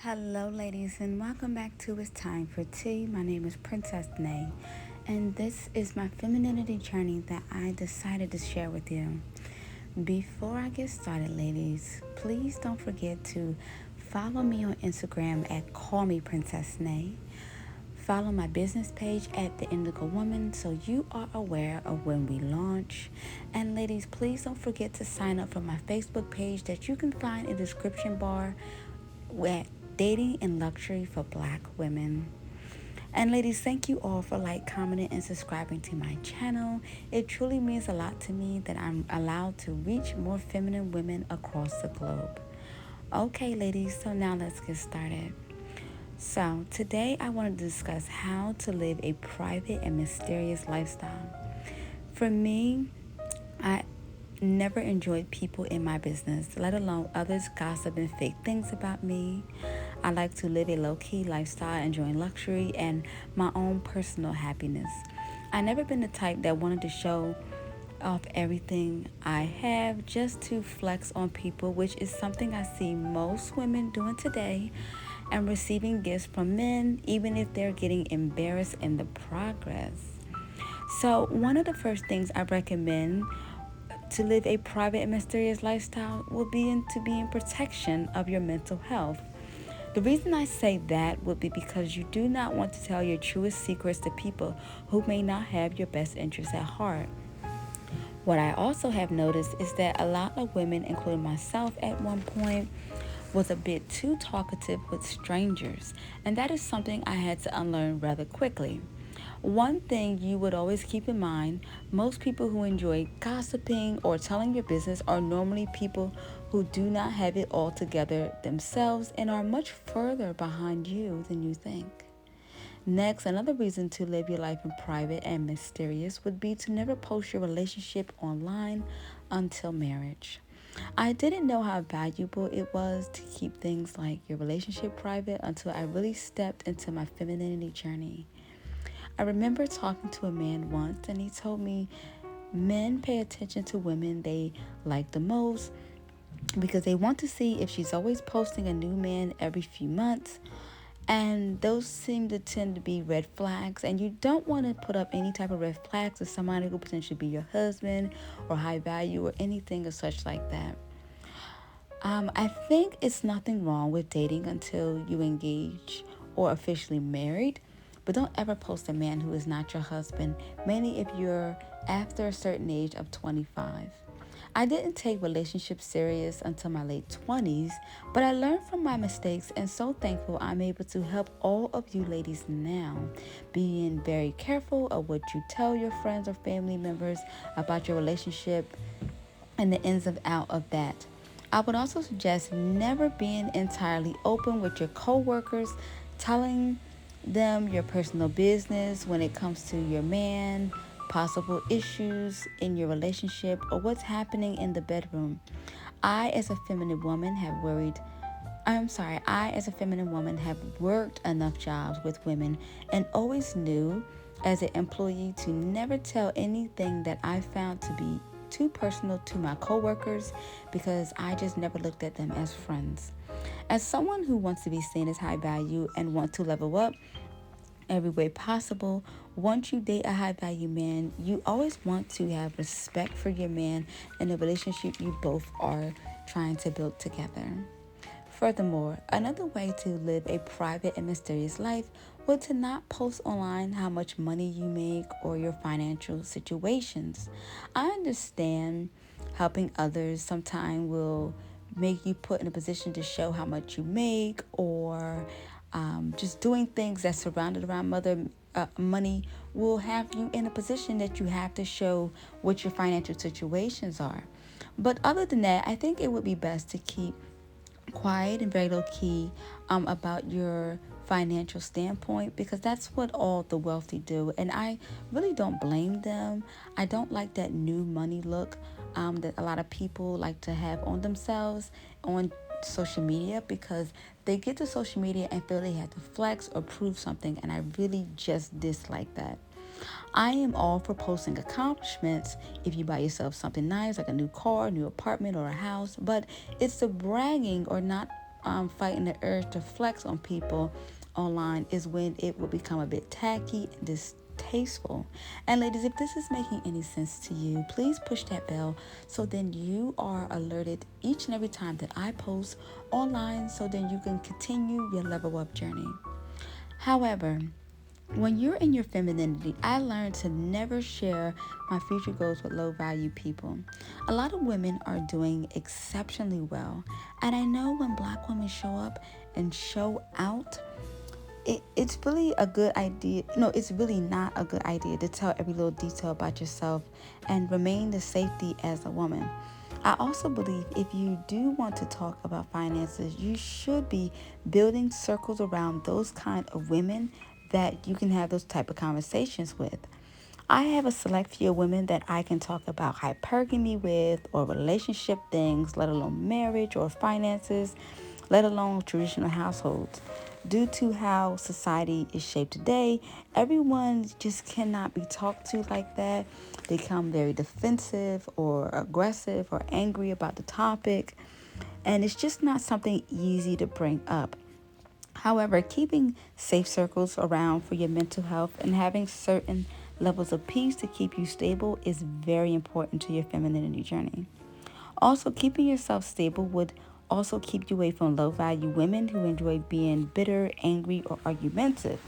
Hello, ladies, and welcome back to It's Time for Tea. My name is Princess Nay, and this is my femininity journey that I decided to share with you. Before I get started, ladies, please don't forget to follow me on Instagram at Call Me Princess Nay. Follow my business page at The Indigo Woman so you are aware of when we launch. And ladies, please don't forget to sign up for my Facebook page that you can find in the description bar at Dating in Luxury for Black Women. And ladies, thank you all for commenting, and subscribing to my channel. It truly means a lot to me that I'm allowed to reach more feminine women across the globe. Okay, ladies, so now let's get started. So today I want to discuss how to live a private and mysterious lifestyle. For me, I never enjoyed people in my business, let alone others gossip and fake things about me. I like to live a low-key lifestyle, enjoying luxury and my own personal happiness. I never been the type that wanted to show off everything I have just to flex on people, which is something I see most women doing today, and receiving gifts from men, even if they're getting embarrassed in the progress. So, one of the first things I recommend to live a private and mysterious lifestyle will be to be in protection of your mental health. The reason I say that would be because you do not want to tell your truest secrets to people who may not have your best interests at heart. What I also have noticed is that a lot of women, including myself at one point, was a bit too talkative with strangers, and that is something I had to unlearn rather quickly. One thing you would always keep in mind, most people who enjoy gossiping or telling your business are normally people who do not have it all together themselves and are much further behind you than you think. Next, another reason to live your life in private and mysterious would be to never post your relationship online until marriage. I didn't know how valuable it was to keep things like your relationship private until I really stepped into my femininity journey. I remember talking to a man once, and he told me men pay attention to women they like the most because they want to see if she's always posting a new man every few months. And those seem to tend to be red flags, and you don't want to put up any type of red flags to somebody who could potentially be your husband or high value or anything or such like that. I think it's nothing wrong with dating until you engage or officially married, but don't ever post a man who is not your husband, mainly if you're after a certain age of 25. I didn't take relationships serious until my late 20s, but I learned from my mistakes, and so thankful I'm able to help all of you ladies now, being very careful of what you tell your friends or family members about your relationship and the ins and out of that. I would also suggest never being entirely open with your coworkers, telling them your personal business when it comes to your man, possible issues in your relationship, or what's happening in the bedroom. I, as a feminine woman, have worried. I, as a feminine woman, have worked enough jobs with women and always knew as an employee to never tell anything that I found to be too personal to my coworkers because I just never looked at them as friends. As someone who wants to be seen as high value and want to level up every way possible, once you date a high value man, you always want to have respect for your man and the relationship you both are trying to build together. Furthermore, another way to live a private and mysterious life would to not post online how much money you make or your financial situations. I understand helping others sometimes will make you put in a position to show how much you make, or just doing things that's surrounded around money will have you in a position that you have to show what your financial situations are. But other than that, I think it would be best to keep quiet and very low key about your financial standpoint, because that's what all the wealthy do, and I really don't blame them. I don't like that new money look that a lot of people like to have on themselves on social media, because they get to social media and feel they have to flex or prove something, and I really just dislike that. I am all for posting accomplishments if you buy yourself something nice like a new car, new apartment, or a house, but it's the bragging or not fighting the urge to flex on people online is when it will become a bit tacky and distasteful. And ladies, if this is making any sense to you, please push that bell so then you are alerted each and every time that I post online, so then you can continue your level up journey. However, when you're in your femininity, I learned to never share my future goals with low value people. A lot of women are doing exceptionally well. And I know when Black women show up and show out, it's really a good idea. No, it's really not a good idea to tell every little detail about yourself and remain the safety as a woman. I also believe if you do want to talk about finances, you should be building circles around those kind of women that you can have those type of conversations with. I have a select few women that I can talk about hypergamy with, or relationship things, let alone marriage or finances, let alone traditional households. Due to how society is shaped today, everyone just cannot be talked to like that. They become very defensive or aggressive or angry about the topic, and it's just not something easy to bring up. However, keeping safe circles around for your mental health and having certain levels of peace to keep you stable is very important to your femininity journey. Also, keeping yourself stable would also keep you away from low value women who enjoy being bitter, angry, or argumentative.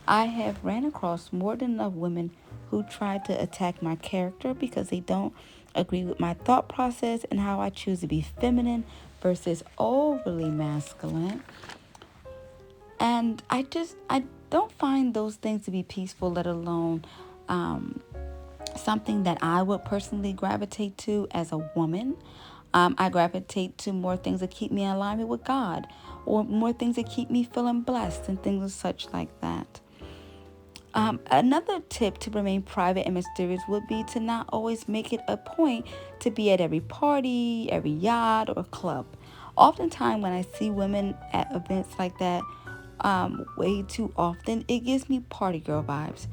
I have ran across more than enough women who try to attack my character because they don't agree with my thought process and how I choose to be feminine versus overly masculine. And I don't find those things to be peaceful, let alone something that I would personally gravitate to as a woman. I gravitate to more things that keep me in alignment with God, or more things that keep me feeling blessed and things of such like that. Another tip to remain private and mysterious would be to not always make it a point to be at every party, every yacht, or club. Oftentimes, when I see women at events like that, way too often, it gives me party girl vibes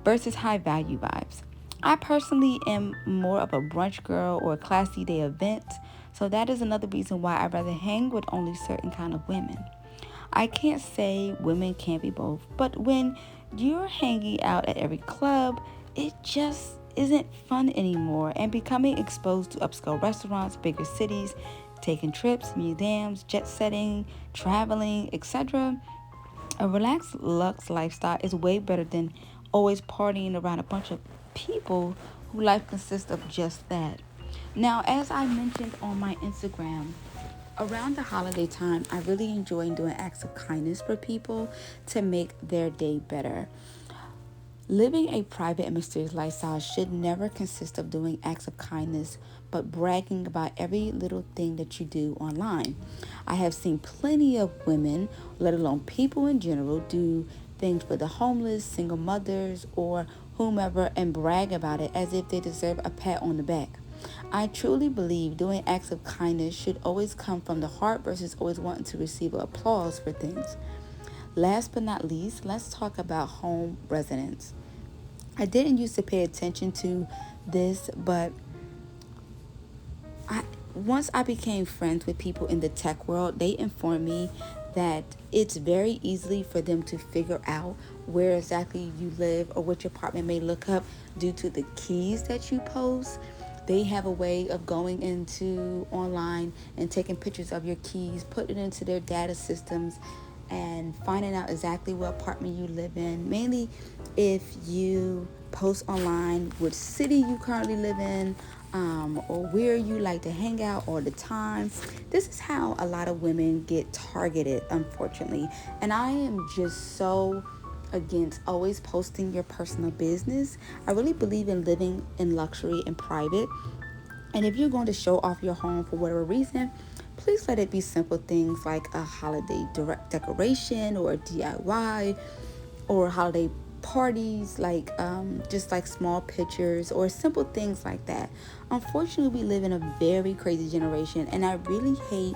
versus high value vibes. I personally am more of a brunch girl or a classy day event, so that is another reason why I'd rather hang with only certain kind of women. I can't say women can't be both, but when you're hanging out at every club, it just isn't fun anymore, and becoming exposed to upscale restaurants, bigger cities, taking trips, museums, jet setting, traveling, etc. A relaxed luxe lifestyle is way better than always partying around a bunch of people whose life consists of just that. Now, as I mentioned on my Instagram, around the holiday time, I really enjoy doing acts of kindness for people to make their day better. Living a private and mysterious lifestyle should never consist of doing acts of kindness, but bragging about every little thing that you do online. I have seen plenty of women, let alone people in general, do things for the homeless, single mothers, or whomever, and brag about it as if they deserve a pat on the back. I truly believe doing acts of kindness should always come from the heart versus always wanting to receive applause for things. Last but not least, let's talk about home residence. I didn't used to pay attention to this, but once I became friends with people in the tech world, they informed me that it's very easily for them to figure out where exactly you live or what your apartment may look up due to the keys that you post. They have a way of going into online and taking pictures of your keys, putting it into their data systems, and finding out exactly what apartment you live in. Mainly if you post online which city you currently live in, or where you like to hang out all the time. This is how a lot of women get targeted, unfortunately. And I am just so against always posting your personal business. I really believe in living in luxury and private. And if you're going to show off your home for whatever reason, please let it be simple things like a holiday direct decoration or a DIY, or holiday parties, like just like small pictures or simple things like that. Unfortunately, we live in a very crazy generation, and I really hate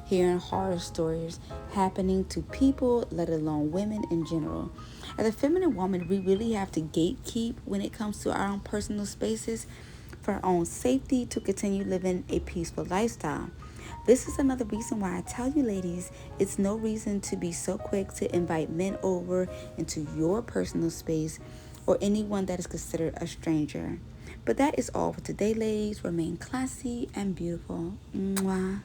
hearing horror stories happening to people, let alone women in general. As a feminine woman, we really have to gatekeep when it comes to our own personal spaces for our own safety to continue living a peaceful lifestyle. This is another reason why I tell you, ladies, it's no reason to be so quick to invite men over into your personal space or anyone that is considered a stranger. But that is all for today, ladies. Remain classy and beautiful. Mwah.